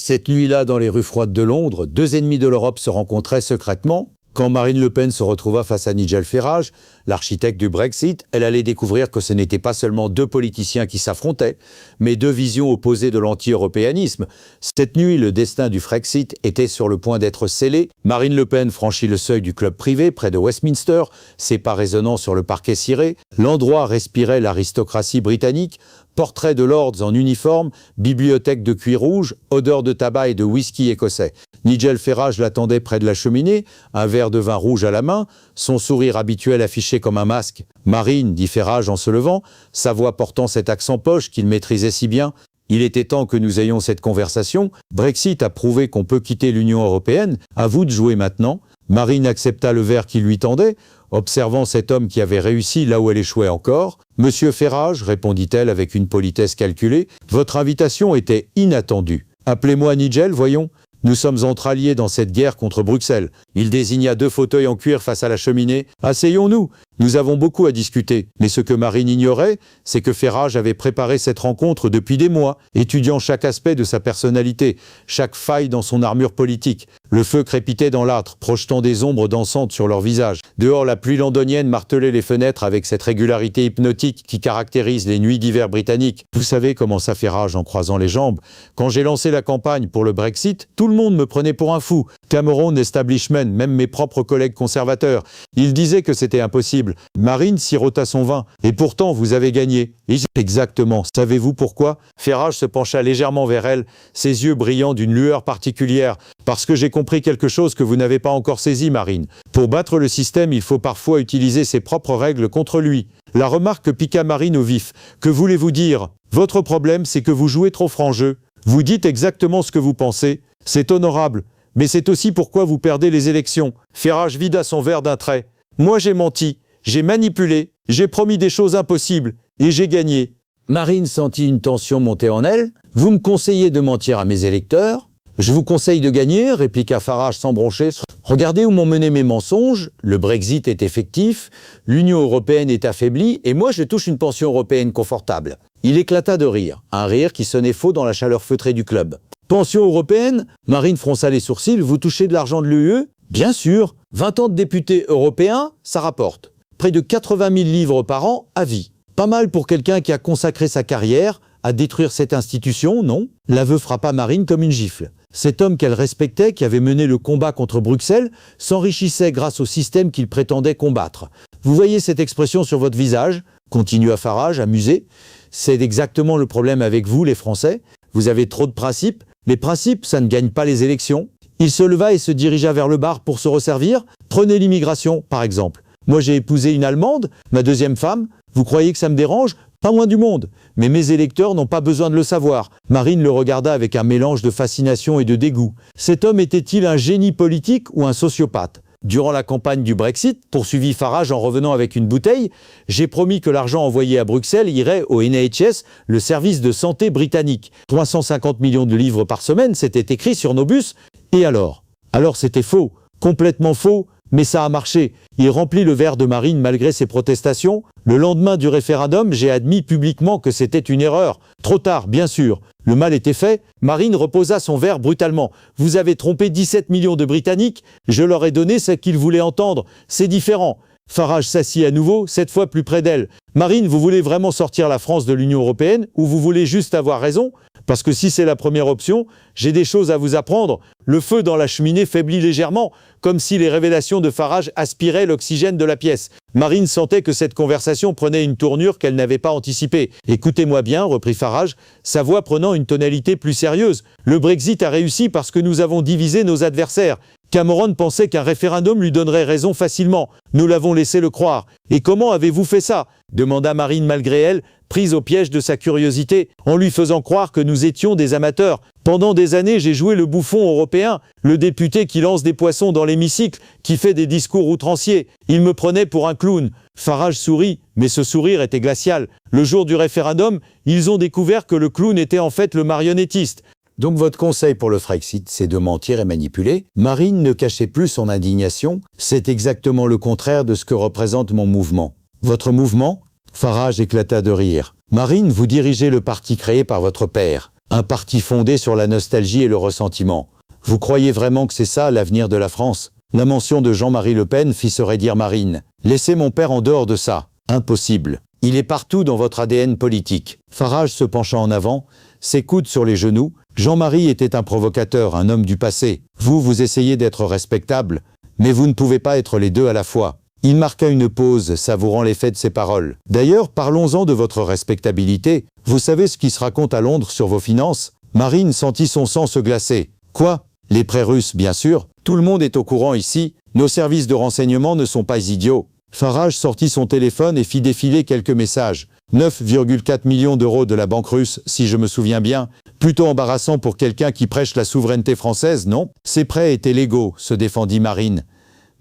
Cette nuit-là, dans les rues froides de Londres, deux ennemis de l'Europe se rencontraient secrètement. Quand Marine Le Pen se retrouva face à Nigel Farage, l'architecte du Brexit, elle allait découvrir que ce n'étaient pas seulement deux politiciens qui s'affrontaient, mais deux visions opposées de l'anti-européanisme. Cette nuit, le destin du Frexit était sur le point d'être scellé. Marine Le Pen franchit le seuil du club privé près de Westminster, ses pas résonnant sur le parquet ciré. L'endroit respirait l'aristocratie britannique. Portraits de lords en uniforme, bibliothèque de cuir rouge, odeur de tabac et de whisky écossais. Nigel Farage l'attendait près de la cheminée, un verre de vin rouge à la main, son sourire habituel affiché comme un masque. « Marine », dit Farage en se levant, sa voix portant cet accent poche qu'il maîtrisait si bien. « Il était temps que nous ayons cette conversation. Brexit a prouvé qu'on peut quitter l'Union européenne. À vous de jouer maintenant. » Marine accepta le verre qu'il lui tendait, observant cet homme qui avait réussi là où elle échouait encore. « Monsieur Farage, répondit-elle avec une politesse calculée, votre invitation était inattendue. Appelez-moi Nigel, voyons. Nous sommes entre alliés dans cette guerre contre Bruxelles. » Il désigna deux fauteuils en cuir face à la cheminée. « Asseyons-nous. Nous avons beaucoup à discuter. » Mais ce que Marine ignorait, c'est que Farage avait préparé cette rencontre depuis des mois, étudiant chaque aspect de sa personnalité, chaque faille dans son armure politique. Le feu crépitait dans l'âtre, projetant des ombres dansantes sur leurs visages. Dehors, la pluie londonienne martelait les fenêtres avec cette régularité hypnotique qui caractérise les nuits d'hiver britanniques. Vous savez, commença Farage en croisant les jambes, quand j'ai lancé la campagne pour le Brexit, tout le monde me prenait pour un fou. Cameron, establishment, même mes propres collègues conservateurs. Ils disaient que c'était impossible. Marine sirota son vin. Et pourtant, vous avez gagné. Exactement. Savez-vous pourquoi? Farage se pencha légèrement vers elle, ses yeux brillant d'une lueur particulière. Parce que j'ai compris quelque chose que vous n'avez pas encore saisi, Marine. Pour battre le système, il faut parfois utiliser ses propres règles contre lui. La remarque piqua Marine au vif. Que voulez-vous dire? Votre problème, c'est que vous jouez trop franc jeu. Vous dites exactement ce que vous pensez. C'est honorable. Mais c'est aussi pourquoi vous perdez les élections. Farage vida son verre d'un trait. Moi, j'ai menti. J'ai manipulé. J'ai promis des choses impossibles. Et j'ai gagné. Marine sentit une tension monter en elle. Vous me conseillez de mentir à mes électeurs? Je vous conseille de gagner, répliqua Farage sans broncher. Regardez où m'ont mené mes mensonges. Le Brexit est effectif, l'Union européenne est affaiblie, et moi je touche une pension européenne confortable. Il éclata de rire, un rire qui sonnait faux dans la chaleur feutrée du club. Pension européenne? Marine fronça les sourcils. Vous touchez de l'argent de l'UE? Bien sûr. 20 ans de député européen, ça rapporte. Près de 80 000 livres par an à vie. Pas mal pour quelqu'un qui a consacré sa carrière à détruire cette institution, non? L'aveu frappa Marine comme une gifle. Cet homme qu'elle respectait, qui avait mené le combat contre Bruxelles, s'enrichissait grâce au système qu'il prétendait combattre. Vous voyez cette expression sur votre visage? Continua Farage, amusé. C'est exactement le problème avec vous, les Français. Vous avez trop de principes. Les principes, ça ne gagne pas les élections. Il se leva et se dirigea vers le bar pour se resservir. Prenez l'immigration, par exemple. Moi, j'ai épousé une Allemande, ma deuxième femme. Vous croyez que ça me dérange? Pas moins du monde. Mais mes électeurs n'ont pas besoin de le savoir. Marine le regarda avec un mélange de fascination et de dégoût. Cet homme était-il un génie politique ou un sociopathe? Durant la campagne du Brexit, poursuivit Farage en revenant avec une bouteille, j'ai promis que l'argent envoyé à Bruxelles irait au NHS, le service de santé britannique. 350 millions de livres par semaine, c'était écrit sur nos bus. Et alors? Alors c'était faux, complètement faux, mais ça a marché. Il remplit le verre de Marine malgré ses protestations. Le lendemain du référendum, j'ai admis publiquement que c'était une erreur. Trop tard, bien sûr. Le mal était fait. Marine reposa son verre brutalement. Vous avez trompé 17 millions de Britanniques. Je leur ai donné ce qu'ils voulaient entendre. C'est différent. Farage s'assit à nouveau, cette fois plus près d'elle. Marine, vous voulez vraiment sortir la France de l'Union européenne ou vous voulez juste avoir raison? Parce que si c'est la première option, j'ai des choses à vous apprendre. Le feu dans la cheminée faiblit légèrement, comme si les révélations de Farage aspiraient l'oxygène de la pièce. Marine sentait que cette conversation prenait une tournure qu'elle n'avait pas anticipée. « Écoutez-moi bien », reprit Farage, sa voix prenant une tonalité plus sérieuse. « Le Brexit a réussi parce que nous avons divisé nos adversaires. Cameron pensait qu'un référendum lui donnerait raison facilement. Nous l'avons laissé le croire. Et comment avez-vous fait ça? Demanda Marine malgré elle, prise au piège de sa curiosité, en lui faisant croire que nous étions des amateurs. Pendant des années, j'ai joué le bouffon européen, le député qui lance des poissons dans l'hémicycle, qui fait des discours outranciers. Il me prenait pour un clown. Farage sourit, mais ce sourire était glacial. Le jour du référendum, ils ont découvert que le clown était en fait le marionnettiste. Donc votre conseil pour le Frexit, c'est de mentir et manipuler. Marine ne cachait plus son indignation. C'est exactement le contraire de ce que représente mon mouvement. Votre mouvement? Farage éclata de rire. Marine, vous dirigez le parti créé par votre père. un parti fondé sur la nostalgie et le ressentiment. Vous croyez vraiment que c'est ça l'avenir de la France? La mention de Jean-Marie Le Pen fit se raidir Marine. Laissez mon père en dehors de ça. Impossible. Il est partout dans votre ADN politique. Farage se pencha en avant, ses coudes sur les genoux. Jean-Marie était un provocateur, un homme du passé. Vous essayez d'être respectable, mais vous ne pouvez pas être les deux à la fois. Il marqua une pause, savourant l'effet de ses paroles. D'ailleurs, parlons-en de votre respectabilité. Vous savez ce qui se raconte à Londres sur vos finances? Marine sentit son sang se glacer. Quoi? Les prêts russes, bien sûr. Tout le monde est au courant ici. Nos services de renseignement ne sont pas idiots. Farage sortit son téléphone et fit défiler quelques messages. 9,4 millions d'euros de la banque russe, si je me souviens bien. Plutôt embarrassant pour quelqu'un qui prêche la souveraineté française, non? Ces prêts étaient légaux, se défendit Marine.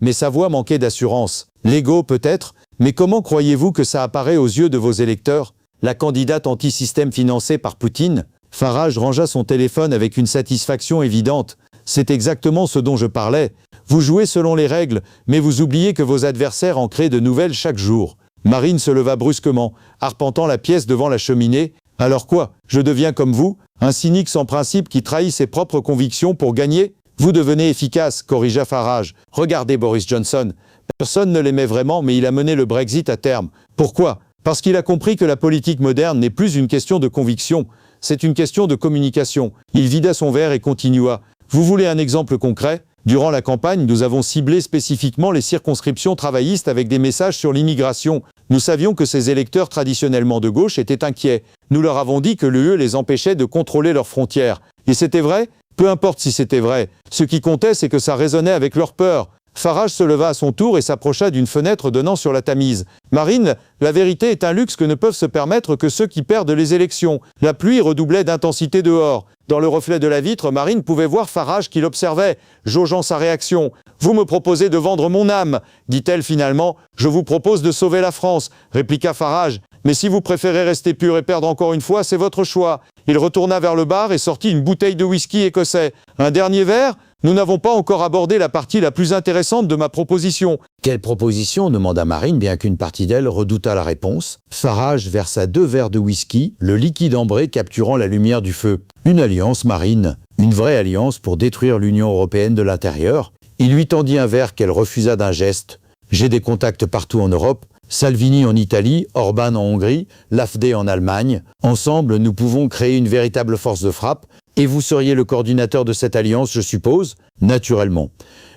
Mais sa voix manquait d'assurance. Légaux peut-être, mais comment croyez-vous que ça apparaît aux yeux de vos électeurs? La candidate anti-système financée par Poutine? Farage rangea son téléphone avec une satisfaction évidente. C'est exactement ce dont je parlais. Vous jouez selon les règles, mais vous oubliez que vos adversaires en créent de nouvelles chaque jour. Marine se leva brusquement, arpentant la pièce devant la cheminée. Alors quoi? Je deviens comme vous? Un cynique sans principe qui trahit ses propres convictions pour gagner? Vous devenez efficace, corrigea Farage. Regardez Boris Johnson. Personne ne l'aimait vraiment, mais il a mené le Brexit à terme. Pourquoi? Parce qu'il a compris que la politique moderne n'est plus une question de conviction, c'est une question de communication. Il vida son verre et continua. Vous voulez un exemple concret? Durant la campagne, nous avons ciblé spécifiquement les circonscriptions travaillistes avec des messages sur l'immigration. Nous savions que ces électeurs traditionnellement de gauche étaient inquiets. Nous leur avons dit que l'UE les empêchait de contrôler leurs frontières. Et c'était vrai? Peu importe si c'était vrai. Ce qui comptait, c'est que ça résonnait avec leur peur. Farage se leva à son tour et s'approcha d'une fenêtre donnant sur la Tamise. Marine, la vérité est un luxe que ne peuvent se permettre que ceux qui perdent les élections. La pluie redoublait d'intensité dehors. Dans le reflet de la vitre, Marine pouvait voir Farage qui l'observait, jaugeant sa réaction. « Vous me proposez de vendre mon âme », dit-elle finalement. « Je vous propose de sauver la France », répliqua Farage. « Mais si vous préférez rester pur et perdre encore une fois, c'est votre choix. » Il retourna vers le bar et sortit une bouteille de whisky écossais. « Un dernier verre ? Nous n'avons pas encore abordé la partie la plus intéressante de ma proposition. » Quelle proposition? Demanda Marine, bien qu'une partie d'elle redoutât la réponse. Farage versa 2 verres de whisky, le liquide ambré capturant la lumière du feu. Une alliance, Marine. Une vraie alliance pour détruire l'Union européenne de l'intérieur. Il lui tendit un verre qu'elle refusa d'un geste. J'ai des contacts partout en Europe. Salvini en Italie, Orban en Hongrie, l'AfD en Allemagne. Ensemble, nous pouvons créer une véritable force de frappe. Et vous seriez le coordinateur de cette alliance, je suppose? Naturellement.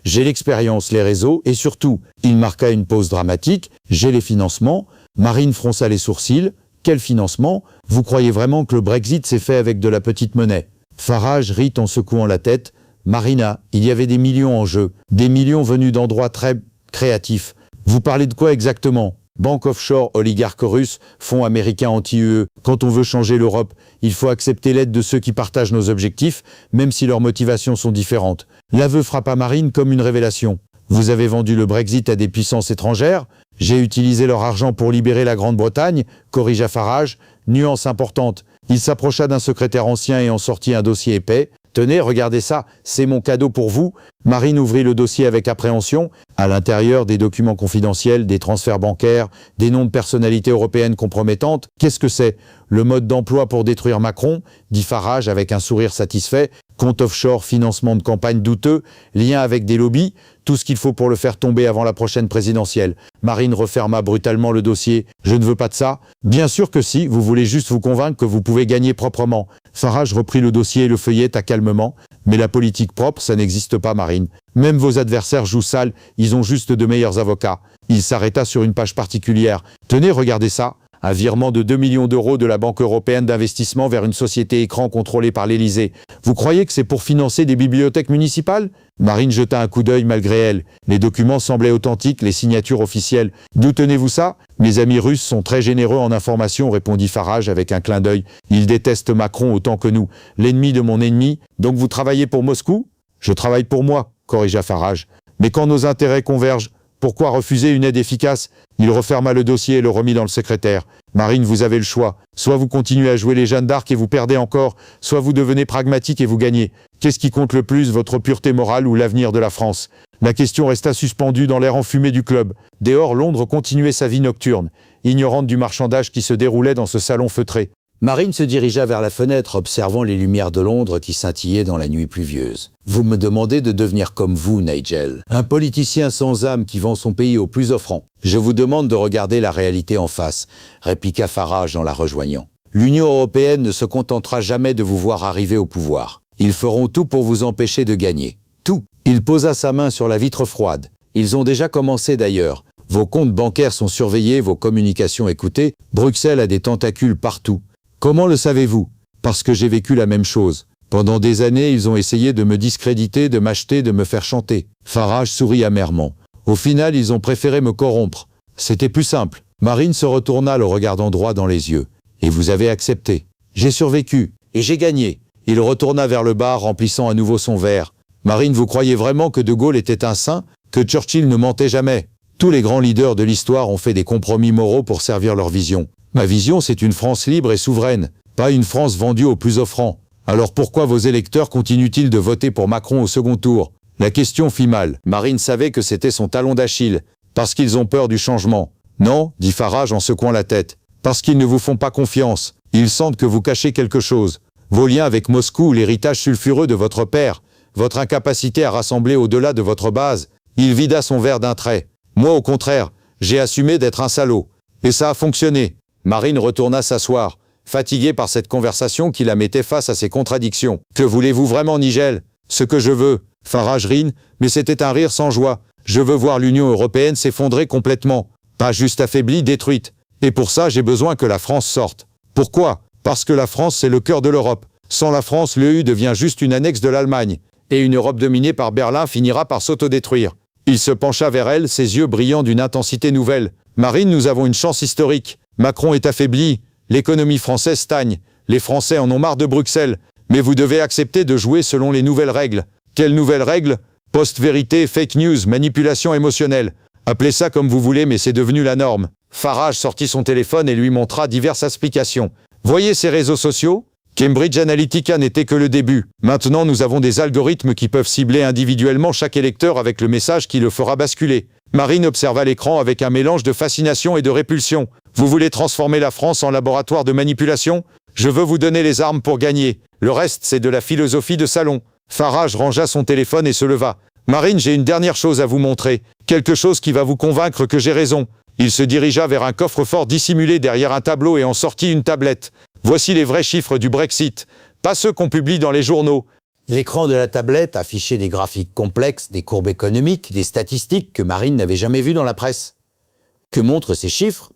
J'ai l'expérience, les réseaux, et surtout, il marqua une pause dramatique, j'ai les financements. Marine fronça les sourcils. Quel financement? Vous croyez vraiment que le Brexit s'est fait avec de la petite monnaie? Farage rit en secouant la tête. Marina, il y avait des millions en jeu, des millions venus d'endroits très créatifs. Vous parlez de quoi exactement? Banque offshore, oligarques russes, fonds américains anti-UE. Quand on veut changer l'Europe, il faut accepter l'aide de ceux qui partagent nos objectifs, même si leurs motivations sont différentes. L'aveu frappa Marine comme une révélation. Vous avez vendu le Brexit à des puissances étrangères? J'ai utilisé leur argent pour libérer la Grande-Bretagne, corrigea Farage. Nuance importante. Il s'approcha d'un secrétaire ancien et en sortit un dossier épais. Tenez, regardez ça, c'est mon cadeau pour vous. Marine ouvrit le dossier avec appréhension. À l'intérieur, des documents confidentiels, des transferts bancaires, des noms de personnalités européennes compromettantes. Qu'est-ce que c'est? Le mode d'emploi pour détruire Macron, dit Farage avec un sourire satisfait. Compte offshore, financement de campagne douteux, lien avec des lobbies, tout ce qu'il faut pour le faire tomber avant la prochaine présidentielle. Marine referma brutalement le dossier. Je ne veux pas de ça. Bien sûr que si, vous voulez juste vous convaincre que vous pouvez gagner proprement. Farage reprit le dossier et le feuilleta calmement. Mais la politique propre, ça n'existe pas, Marine. Même vos adversaires jouent sale, ils ont juste de meilleurs avocats. Il s'arrêta sur une page particulière. Tenez, regardez ça. Un virement de 2 millions d'euros de la Banque européenne d'investissement vers une société écran contrôlée par l'Élysée. Vous croyez que c'est pour financer des bibliothèques municipales? Marine jeta un coup d'œil malgré elle. Les documents semblaient authentiques, les signatures officielles. D'où tenez-vous ça? Mes amis russes sont très généreux en information, répondit Farage avec un clin d'œil. Ils détestent Macron autant que nous. L'ennemi de mon ennemi. Donc vous travaillez pour Moscou? Je travaille pour moi, corrigea Farage. Mais quand nos intérêts convergent, pourquoi refuser une aide efficace? Il referma le dossier et le remit dans le secrétaire. Marine, vous avez le choix. Soit vous continuez à jouer les Jeanne d'Arc et vous perdez encore, soit vous devenez pragmatique et vous gagnez. Qu'est-ce qui compte le plus, votre pureté morale ou l'avenir de la France? La question resta suspendue dans l'air enfumé du club. Dehors, Londres continuait sa vie nocturne, ignorante du marchandage qui se déroulait dans ce salon feutré. Marine se dirigea vers la fenêtre, observant les lumières de Londres qui scintillaient dans la nuit pluvieuse. « Vous me demandez de devenir comme vous, Nigel, un politicien sans âme qui vend son pays au plus offrant. Je vous demande de regarder la réalité en face », répliqua Farage en la rejoignant. « L'Union européenne ne se contentera jamais de vous voir arriver au pouvoir. Ils feront tout pour vous empêcher de gagner. Tout !» Il posa sa main sur la vitre froide. « Ils ont déjà commencé d'ailleurs. Vos comptes bancaires sont surveillés, vos communications écoutées. Bruxelles a des tentacules partout. Comment le savez-vous? Parce que j'ai vécu la même chose. Pendant des années, ils ont essayé de me discréditer, de m'acheter, de me faire chanter. » Farage sourit amèrement. « Au final, ils ont préféré me corrompre. C'était plus simple. » Marine se retourna, le regardant droit dans les yeux. « Et vous avez accepté. J'ai survécu. Et j'ai gagné. » Il retourna vers le bar, remplissant à nouveau son verre. « Marine, vous croyez vraiment que De Gaulle était un saint? Que Churchill ne mentait jamais? Tous les grands leaders de l'histoire ont fait des compromis moraux pour servir leur vision. Ma vision, c'est une France libre et souveraine, pas une France vendue au plus offrant. Alors pourquoi vos électeurs continuent-ils de voter pour Macron au second tour? » La question fit mal. Marine savait que c'était son talon d'Achille. Parce qu'ils ont peur du changement. « Non, » dit Farage en secouant la tête. « Parce qu'ils ne vous font pas confiance. Ils sentent que vous cachez quelque chose. Vos liens avec Moscou, l'héritage sulfureux de votre père, votre incapacité à rassembler au-delà de votre base. » Il vida son verre d'un trait. « Moi, au contraire, j'ai assumé d'être un salaud. Et ça a fonctionné. » Marine retourna s'asseoir, fatiguée par cette conversation qui la mettait face à ses contradictions. « Que voulez-vous vraiment, Nigel? Ce que je veux. » Farage rine, mais c'était un rire sans joie. « Je veux voir l'Union européenne s'effondrer complètement. Pas juste affaiblie, détruite. Et pour ça, j'ai besoin que la France sorte. Pourquoi? Parce que la France, c'est le cœur de l'Europe. Sans la France, l'EU devient juste une annexe de l'Allemagne. Et une Europe dominée par Berlin finira par s'autodétruire. » Il se pencha vers elle, ses yeux brillant d'une intensité nouvelle. « Marine, nous avons une chance historique. Macron est affaibli, l'économie française stagne, les Français en ont marre de Bruxelles, mais vous devez accepter de jouer selon les nouvelles règles. » Quelles nouvelles règles? Post-vérité, fake news, manipulation émotionnelle. Appelez ça comme vous voulez, mais c'est devenu la norme. Farage sortit son téléphone et lui montra diverses explications. Voyez ces réseaux sociaux? Cambridge Analytica n'était que le début. Maintenant, nous avons des algorithmes qui peuvent cibler individuellement chaque électeur avec le message qui le fera basculer. Marine observa l'écran avec un mélange de fascination et de répulsion. Vous voulez transformer la France en laboratoire de manipulation? Je veux vous donner les armes pour gagner. Le reste, c'est de la philosophie de salon. Farage rangea son téléphone et se leva. Marine, j'ai une dernière chose à vous montrer. Quelque chose qui va vous convaincre que j'ai raison. Il se dirigea vers un coffre-fort dissimulé derrière un tableau et en sortit une tablette. Voici les vrais chiffres du Brexit, pas ceux qu'on publie dans les journaux. L'écran de la tablette affichait des graphiques complexes, des courbes économiques, des statistiques que Marine n'avait jamais vues dans la presse. « Que montrent ces chiffres ?»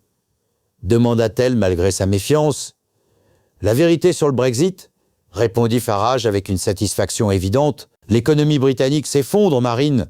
demanda-t-elle malgré sa méfiance. « La vérité sur le Brexit ?» répondit Farage avec une satisfaction évidente. « L'économie britannique s'effondre, Marine.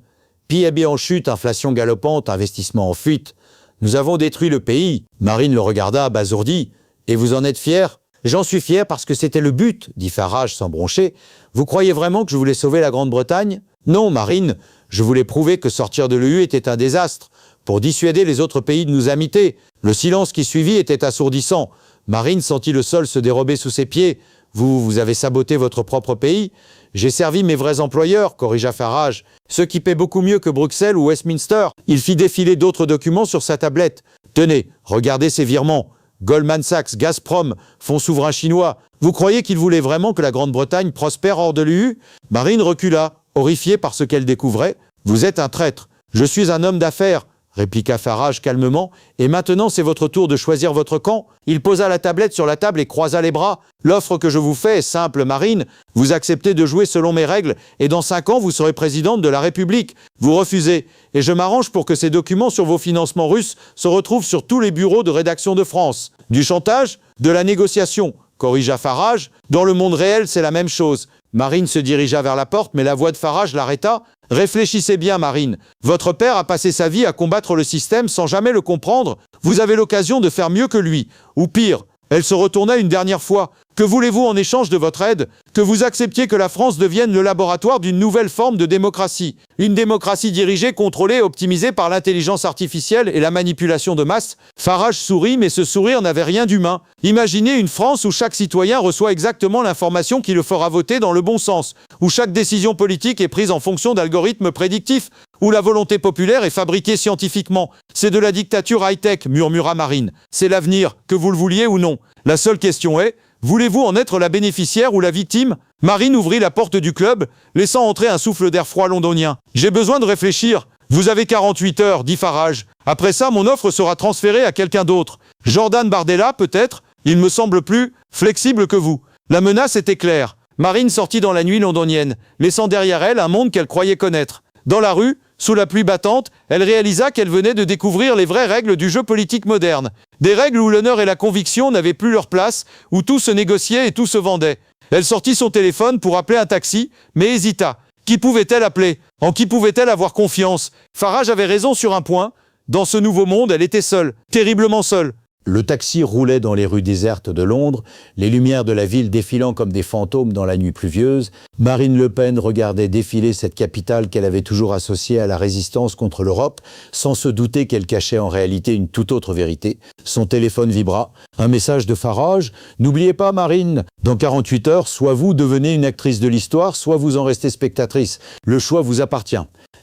PIB en chute, inflation galopante, investissement en fuite. Nous avons détruit le pays. » Marine le regarda abasourdie. « Et vous en êtes fier ?»« J'en suis fier parce que c'était le but, » dit Farage sans broncher. « Vous croyez vraiment que je voulais sauver la Grande-Bretagne ? Non, Marine, je voulais prouver que sortir de l'EU était un désastre, pour dissuader les autres pays de nous imiter. Le silence qui suivit était assourdissant. Marine sentit le sol se dérober sous ses pieds. « Vous avez saboté votre propre pays ? » « J'ai servi mes vrais employeurs, » corrigea Farage. « Ceux qui paient beaucoup mieux que Bruxelles ou Westminster. » Il fit défiler d'autres documents sur sa tablette. « Tenez, regardez ces virements. Goldman Sachs, Gazprom, fonds souverains chinois. Vous croyez qu'il voulait vraiment que la Grande-Bretagne prospère hors de l'UE ?» Marine recula, horrifiée par ce qu'elle découvrait. « Vous êtes un traître. Je suis un homme d'affaires, » répliqua Farage calmement. « Et maintenant, c'est votre tour de choisir votre camp. » Il posa la tablette sur la table et croisa les bras. « L'offre que je vous fais est simple, Marine. Vous acceptez de jouer selon mes règles et dans 5 ans, vous serez présidente de la République. Vous refusez. Et je m'arrange pour que ces documents sur vos financements russes se retrouvent sur tous les bureaux de rédaction de France. Du chantage? De la négociation, » corrigea Farage. « Dans le monde réel, c'est la même chose. » Marine se dirigea vers la porte, mais la voix de Farage l'arrêta. « Réfléchissez bien, Marine. Votre père a passé sa vie à combattre le système sans jamais le comprendre. Vous avez l'occasion de faire mieux que lui. Ou pire. » Elle se retourna une dernière fois. « Que voulez-vous en échange de votre aide? Que vous acceptiez que la France devienne le laboratoire d'une nouvelle forme de démocratie. Une démocratie dirigée, contrôlée, optimisée par l'intelligence artificielle et la manipulation de masse. » Farage sourit, mais ce sourire n'avait rien d'humain. Imaginez une France où chaque citoyen reçoit exactement l'information qui le fera voter dans le bon sens, où chaque décision politique est prise en fonction d'algorithmes prédictifs, où la volonté populaire est fabriquée scientifiquement. C'est de la dictature high-tech, murmura Marine. C'est l'avenir, que vous le vouliez ou non. La seule question est, Voulez-vous en être la bénéficiaire ou la victime ? Marine ouvrit la porte du club, laissant entrer un souffle d'air froid londonien. J'ai besoin de réfléchir. Vous avez 48 heures, dit Farage. Après ça, mon offre sera transférée à quelqu'un d'autre. Jordan Bardella, peut-être ? Il me semble plus flexible que vous. La menace était claire. Marine sortit dans la nuit londonienne, laissant derrière elle un monde qu'elle croyait connaître. Dans la rue, sous la pluie battante, elle réalisa qu'elle venait de découvrir les vraies règles du jeu politique moderne. Des règles où l'honneur et la conviction n'avaient plus leur place, où tout se négociait et tout se vendait. Elle sortit son téléphone pour appeler un taxi, mais hésita. Qui pouvait-elle appeler ? En qui pouvait-elle avoir confiance ? Farage avait raison sur un point. Dans ce nouveau monde, elle était seule, terriblement seule. Le taxi roulait dans les rues désertes de Londres, les lumières de la ville défilant comme des fantômes dans la nuit pluvieuse. Marine Le Pen regardait défiler cette capitale qu'elle avait toujours associée à la résistance contre l'Europe, sans se douter qu'elle cachait en réalité une toute autre vérité. Son téléphone vibra. Un message de Farage. « N'oubliez pas, Marine, dans 48 heures, soit vous devenez une actrice de l'histoire, soit vous en restez spectatrice. Le choix vous appartient. »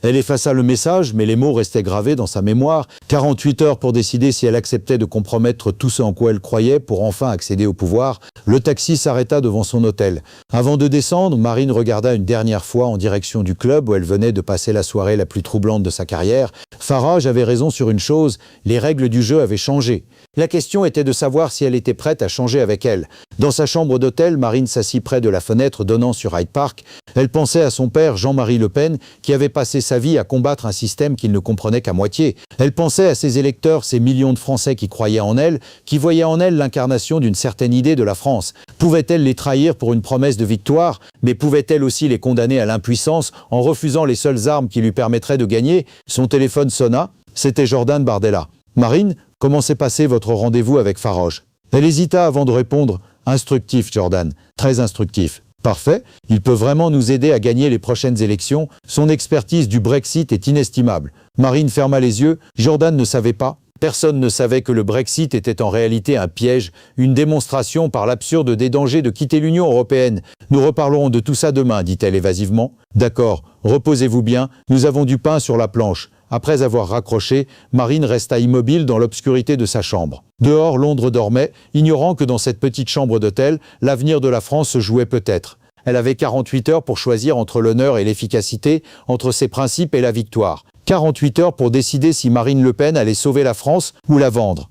Elle effaça le message, mais les mots restaient gravés dans sa mémoire. 48 heures pour décider si elle acceptait de compromettre tout ce en quoi elle croyait pour enfin accéder au pouvoir. Le taxi s'arrêta devant son hôtel. Avant de descendre, Marine regarda une dernière fois en direction du club où elle venait de passer la soirée la plus troublante de sa carrière. Farage avait raison sur une chose, les règles du jeu avaient changé. La question était de savoir si elle était prête à changer avec elle. Dans sa chambre d'hôtel, Marine s'assit près de la fenêtre donnant sur Hyde Park. Elle pensait à son père, Jean-Marie Le Pen, qui avait passé sa vie à combattre un système qu'il ne comprenait qu'à moitié. Elle pensait à ses électeurs, ces millions de Français qui croyaient en elle, qui voyaient en elle l'incarnation d'une certaine idée de la France. Pouvait-elle les trahir pour une promesse de victoire, mais pouvait-elle aussi les condamner à l'impuissance en refusant les seules armes qui lui permettraient de gagner ? Son téléphone sonna. C'était Jordan Bardella. « Marine, comment s'est passé votre rendez-vous avec Farage ?» Elle hésita avant de répondre. « Instructif, Jordan. Très instructif. » Parfait, il peut vraiment nous aider à gagner les prochaines élections. Son expertise du Brexit est inestimable. Marine ferma les yeux. Jordan ne savait pas. Personne ne savait que le Brexit était en réalité un piège, une démonstration par l'absurde des dangers de quitter l'Union européenne. Nous reparlerons de tout ça demain, dit-elle évasivement. D'accord, reposez-vous bien, nous avons du pain sur la planche. Après avoir raccroché, Marine resta immobile dans l'obscurité de sa chambre. Dehors, Londres dormait, ignorant que dans cette petite chambre d'hôtel, l'avenir de la France se jouait peut-être. Elle avait 48 heures pour choisir entre l'honneur et l'efficacité, entre ses principes et la victoire. 48 heures pour décider si Marine Le Pen allait sauver la France ou la vendre.